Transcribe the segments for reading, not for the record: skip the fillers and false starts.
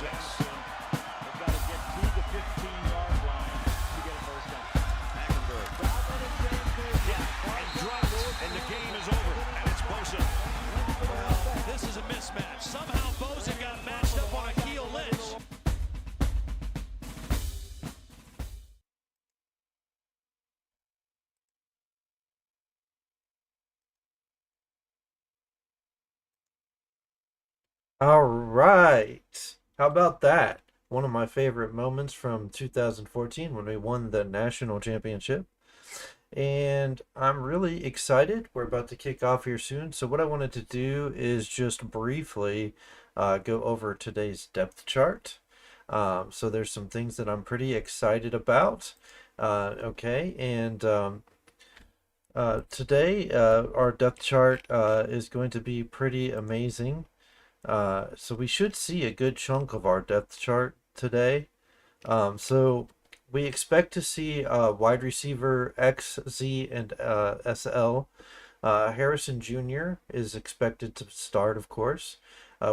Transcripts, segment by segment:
6. They've got to get to the 15-yard line to get a first down. Hackenberg. Yeah, and dropped, and the game is over, and it's Bosa. Well, this is a mismatch. Somehow Bosa got matched up on Akeel Lynch. All right. How about that? One of my favorite moments from 2014 when we won the national championship. And I'm really excited. We're about to kick off here soon. So, what I wanted to do is just briefly go over today's depth chart. So, there's some things that I'm pretty excited about. Okay. And today, our depth chart is going to be pretty amazing. So we should see a good chunk of our depth chart today. So we expect to see wide receiver X, Z, and SL. Harrison Jr. is expected to start, of course.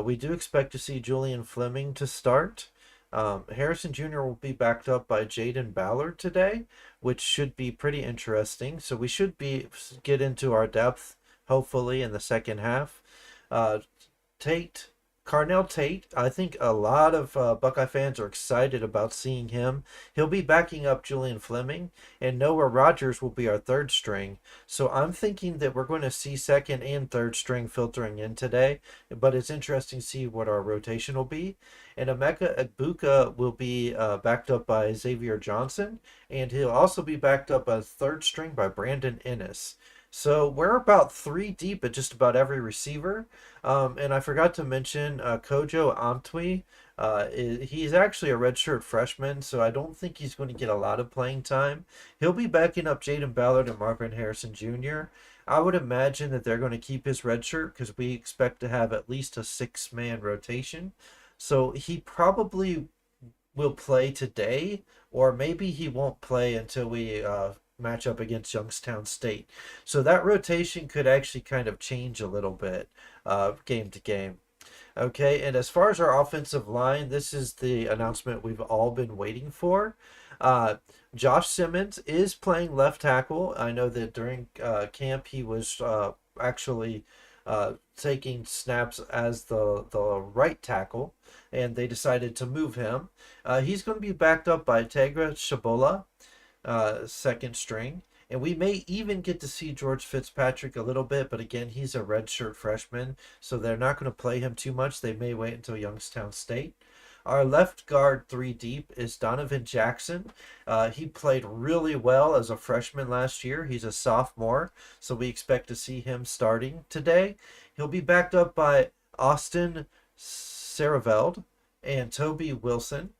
We do expect to see Julian Fleming to start. Harrison Jr. will be backed up by Jaden Ballard today, which should be pretty interesting. So we should get into our depth, hopefully, in the second half. Carnell Tate, I think a lot of Buckeye fans are excited about seeing him. He'll be backing up Julian Fleming, and Noah Rogers will be our third string. So I'm thinking that we're going to see second and third string filtering in today, but it's interesting to see what our rotation will be. And Emeka Egbuka will be backed up by Xavier Johnson, and he'll also be backed up by third string by Brandon Ennis. So we're about three deep at just about every receiver. And I forgot to mention Kojo Amtwi. He's actually a redshirt freshman, so I don't think he's going to get a lot of playing time. He'll be backing up Jaden Ballard and Marvin Harrison Jr. I would imagine that they're going to keep his redshirt because we expect to have at least a six-man rotation. So he probably will play today, or maybe he won't play until we match up against Youngstown State. So that rotation could actually kind of change a little bit game to game. Okay, and as far as our offensive line, this is the announcement we've all been waiting for. Josh Simmons is playing left tackle. I know that during camp he was actually taking snaps as the right tackle, and they decided to move him. He's going to be backed up by Tegra Shabola, second string. And we may even get to see George Fitzpatrick a little bit, but again, he's a redshirt freshman, so they're not going to play him too much. They may wait until Youngstown State. Our left guard, three deep, is Donovan Jackson. He played really well as a freshman last year. He's a sophomore, so we expect to see him starting today. He'll be backed up by Austin Saraveld and Toby Wilson.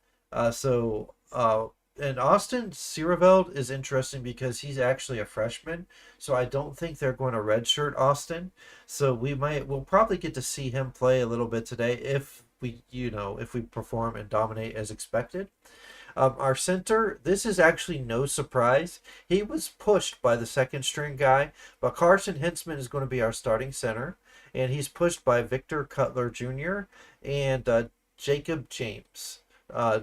And Austin Sierreveld is interesting because he's actually a freshman, so I don't think they're going to redshirt Austin. So we'll probably get to see him play a little bit today if we perform and dominate as expected. Our center, this is actually no surprise. He was pushed by the second string guy, but Carson Hintzman is going to be our starting center, and he's pushed by Victor Cutler Jr. and Jacob James.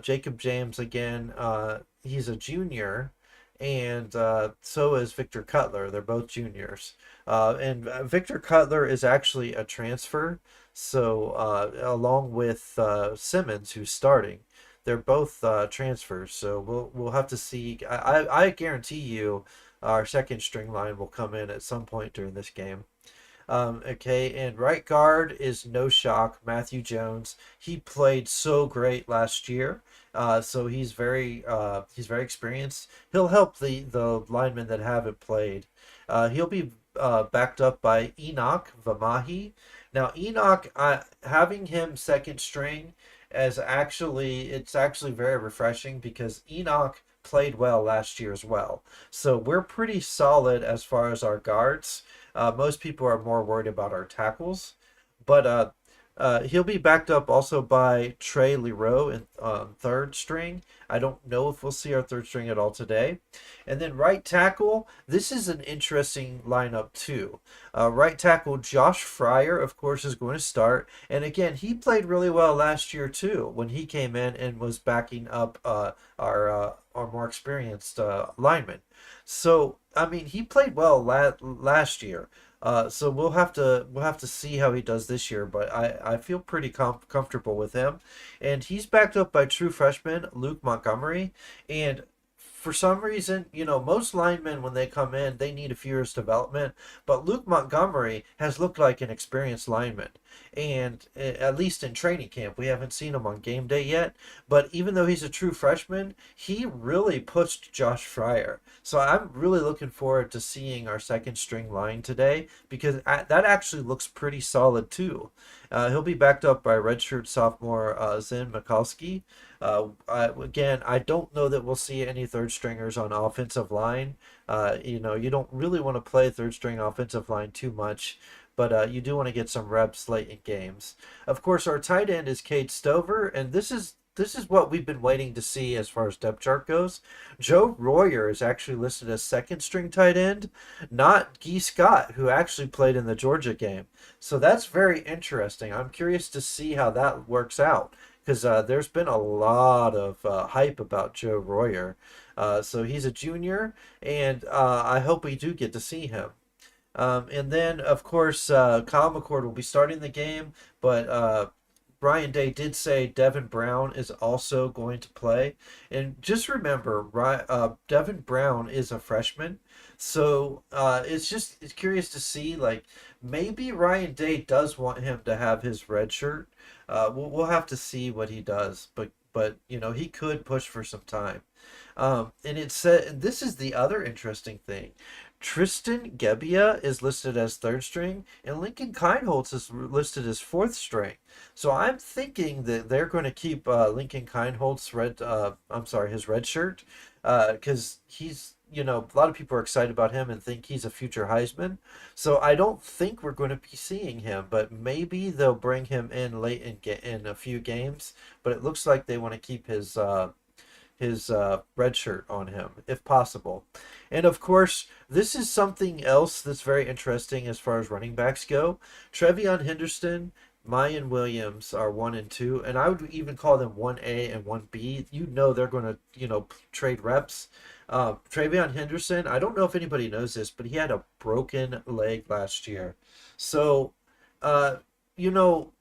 Jacob James, again, he's a junior, and so is Victor Cutler. They're both juniors. And Victor Cutler is actually a transfer, so along with Simmons, who's starting. They're both transfers, so we'll have to see. I guarantee you our second string line will come in at some point during this game. Okay, and right guard is no shock, Matthew Jones. He played so great last year, so he's very experienced. He'll help the linemen that haven't played. He'll be backed up by Enoch Vamahi. Now Enoch, having him second string it's actually very refreshing because Enoch played well last year as well. So we're pretty solid as far as our guards. Most people are more worried about our tackles, but He'll be backed up also by Trey Leroux in third string. I don't know if we'll see our third string at all today. And then right tackle, this is an interesting lineup too. Right tackle Josh Fryer, of course, is going to start. And again, he played really well last year too when he came in and was backing up our more experienced lineman. So I mean, he played well last year. So we'll have to see how he does this year, but I feel pretty comfortable with him, and he's backed up by true freshman Luke Montgomery, and for some reason, most linemen when they come in, they need a few years development, but Luke Montgomery has looked like an experienced lineman, and at least in training camp, we haven't seen him on game day yet, but even though he's a true freshman, he really pushed Josh Fryer. So I'm really looking forward to seeing our second string line today because that actually looks pretty solid too. He'll be backed up by redshirt sophomore Zen Mikulski. Again, I don't know that we'll see any third stringers on offensive line. You don't really want to play third string offensive line too much, but you do want to get some reps late in games. Of course, our tight end is Cade Stover, and this is what we've been waiting to see as far as depth chart goes. Joe Royer is actually listed as second string tight end, not Gee Scott, who actually played in the Georgia game. So that's very interesting. I'm curious to see how that works out because there's been a lot of hype about Joe Royer. So he's a junior, and I hope we do get to see him. And then, of course, Kyle McCord will be starting the game, but Ryan Day did say Devin Brown is also going to play. And just remember, Devin Brown is a freshman. So it's curious to see, like, maybe Ryan Day does want him to have his red shirt. We'll have to see what he does. But he could push for some time. And it said, and this is the other interesting thing. Tristan Gebbia is listed as third string, and Lincoln Kindholtz is listed as fourth string. So I'm thinking that they're going to keep Lincoln Kindholtz his red shirt, because a lot of people are excited about him and think he's a future Heisman. So I don't think we're going to be seeing him, but maybe they'll bring him in late in a few games. But it looks like they want to keep his red shirt on him, if possible. And of course, this is something else that's very interesting as far as running backs go. Trevion Henderson, Mayan Williams are 1 and 2, and I would even call them 1A and 1B. They're going to, trade reps. Trevion Henderson, I don't know if anybody knows this, but he had a broken leg last year. So, uh, you know,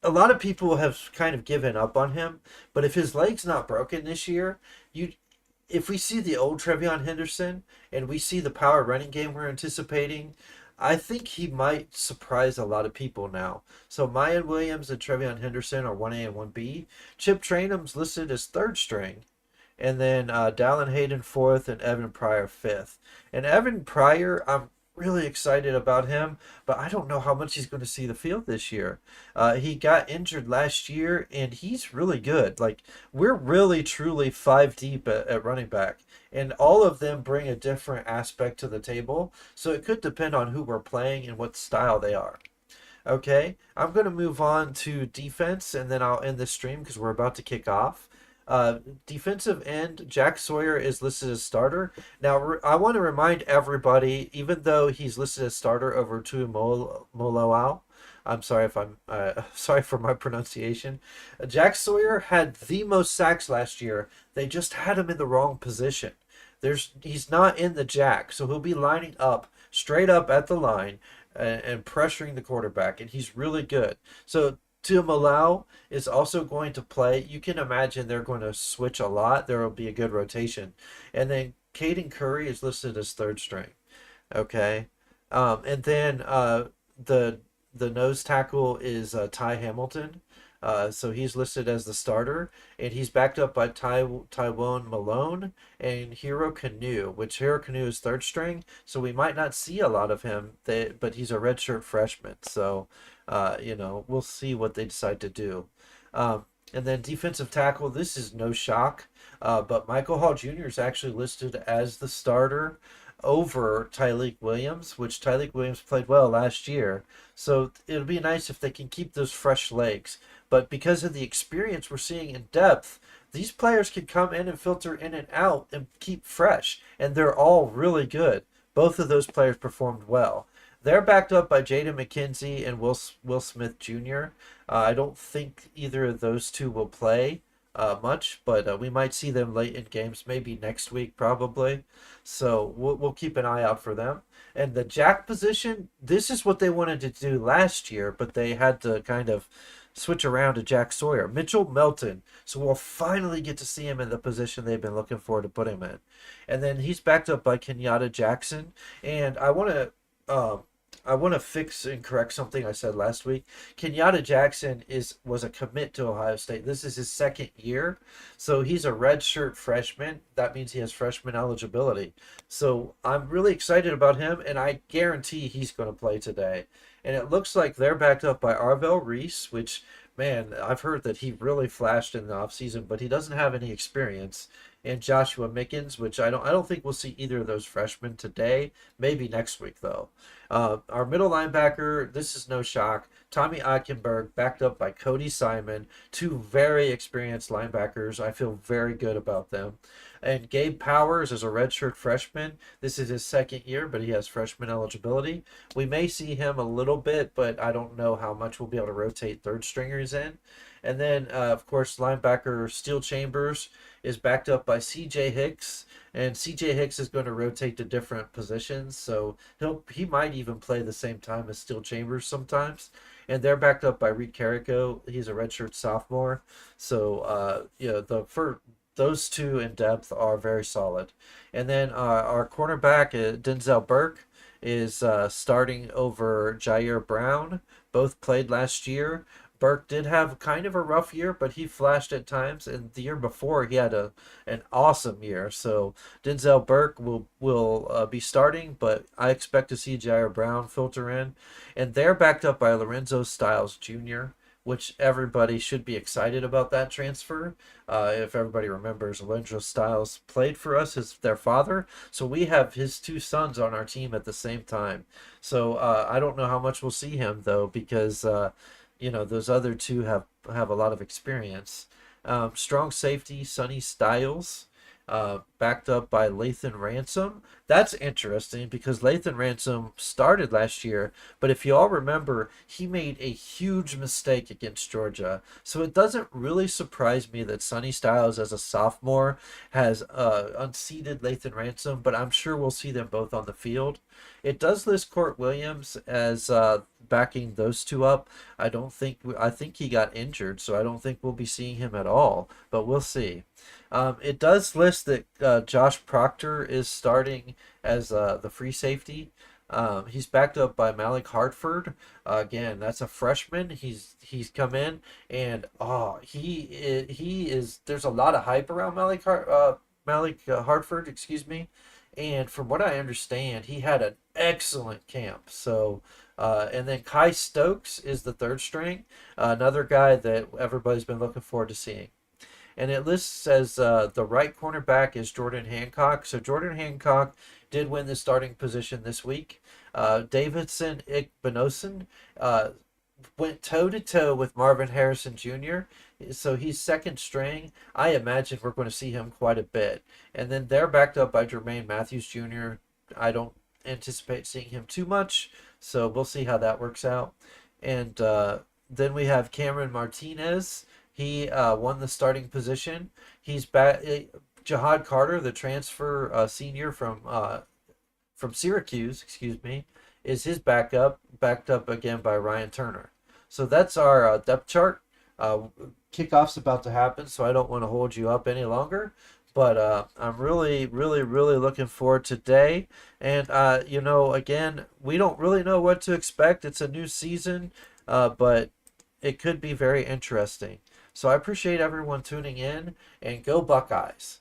a lot of people have kind of given up on him, but if his leg's not broken this year, if we see the old Trevion Henderson and we see the power running game we're anticipating, I think he might surprise a lot of people now. So Mayan Williams and Trevion Henderson are 1A and 1B. Chip Trainum's listed as third string. And then Dallin Hayden fourth and Evan Pryor fifth. And Evan Pryor, I'm really excited about him, but I don't know how much he's going to see the field this year. He got injured last year, and he's really good. Like, we're really, truly five deep at running back, and all of them bring a different aspect to the table, so it could depend on who we're playing and what style they are. Okay, I'm going to move on to defense, and then I'll end the stream because we're about to kick off. Defensive end, Jack Sawyer is listed as starter. Now, I want to remind everybody, even though he's listed as starter over to Moloau, I'm sorry if I'm sorry for my pronunciation. Jack Sawyer had the most sacks last year. They just had him in the wrong position. He's not in the jack, so he'll be lining up straight up at the line and pressuring the quarterback, and he's really good. So Tuimalau is also going to play. You can imagine they're going to switch a lot. There will be a good rotation. And then Caden Curry is listed as third string. Okay. And then the nose tackle is Ty Hamilton. So he's listed as the starter, and he's backed up by Tywone Malone and Hero Canoe, which Hero Canoe is third string, so we might not see a lot of him, but he's a redshirt freshman, so we'll see what they decide to do. And then defensive tackle, this is no shock, but Michael Hall Jr. is actually listed as the starter over Tyleik Williams, which Tyleik Williams played well last year. So it'll be nice if they can keep those fresh legs. But because of the experience we're seeing in depth, these players can come in and filter in and out and keep fresh. And they're all really good. Both of those players performed well. They're backed up by Jaden McKenzie and Will Smith Jr. I don't think either of those two will play much, but we might see them late in games, maybe next week, probably. So we'll keep an eye out for them. And the jack position, this is what they wanted to do last year, but they had to kind of switch around to Jack Sawyer. Mitchell Melton. So we'll finally get to see him in the position they've been looking for to put him in. And then he's backed up by Kenyatta Jackson. And I want to fix and correct something I said last week. Kenyatta Jackson was a commit to Ohio State. This is his second year, so he's a redshirt freshman. That means he has freshman eligibility. So I'm really excited about him, and I guarantee he's going to play today. And it looks like they're backed up by Arvell Reese, which, man, I've heard that he really flashed in the offseason, but he doesn't have any experience. And Joshua Mickens, which I don't think we'll see either of those freshmen today. Maybe next week though. Our middle linebacker, this is no shock. Tommy Eichenberg, backed up by Cody Simon, two very experienced linebackers. I feel very good about them. And Gabe Powers is a redshirt freshman. This is his second year, but he has freshman eligibility. We may see him a little bit, but I don't know how much we'll be able to rotate third stringers in. And then, of course, linebacker Steel Chambers is backed up by C.J. Hicks, and C.J. Hicks is going to rotate to different positions, so he might even play the same time as Steel Chambers sometimes. And they're backed up by Reed Carrico. He's a redshirt sophomore, so those two in depth are very solid. And then our cornerback, Denzel Burke, is starting over Jair Brown. Both played last year. Burke did have kind of a rough year, but he flashed at times. And the year before, he had an awesome year. So Denzel Burke will be starting, but I expect to see Jair Brown filter in. And they're backed up by Lorenzo Styles Jr., which everybody should be excited about that transfer. If everybody remembers, Lorenzo Styles played for us, their father. So we have his two sons on our team at the same time. So I don't know how much we'll see him, though, because those other two have a lot of experience. Strong safety, Sonny Styles, backed up by Lathan Ransom. That's interesting because Lathan Ransom started last year, but if you all remember, he made a huge mistake against Georgia. So it doesn't really surprise me that Sonny Styles, as a sophomore, has unseated Lathan Ransom, but I'm sure we'll see them both on the field. It does list Court Williams as backing those two up. I think he got injured, so I don't think we'll be seeing him at all, but we'll see. It does list that Josh Proctor is starting as the free safety. He's backed up by Malik Hartford. Again, that's a freshman. He's come in, and he is. There's a lot of hype around Malik Hartford. Excuse me. And from what I understand, he had an excellent camp. So, and then Kai Stokes is the third string, another guy that everybody's been looking forward to seeing. And it lists as the right cornerback is Jordan Hancock. So Jordan Hancock did win the starting position this week. Davidson Igbinosun went toe-to-toe with Marvin Harrison Jr., so he's second string. I imagine we're going to see him quite a bit. And then they're backed up by Jermaine Matthews Jr. I don't anticipate seeing him too much, so we'll see how that works out. And then we have Cameron Martinez. He won the starting position. He's back. Jahad Carter, the transfer senior from Syracuse, is his backup, backed up again by Ryan Turner. So that's our depth chart. Kickoff's about to happen, so I don't want to hold you up any longer. But I'm really, really, really looking forward to today. And, again, we don't really know what to expect. It's a new season, but it could be very interesting. So I appreciate everyone tuning in, and go Buckeyes.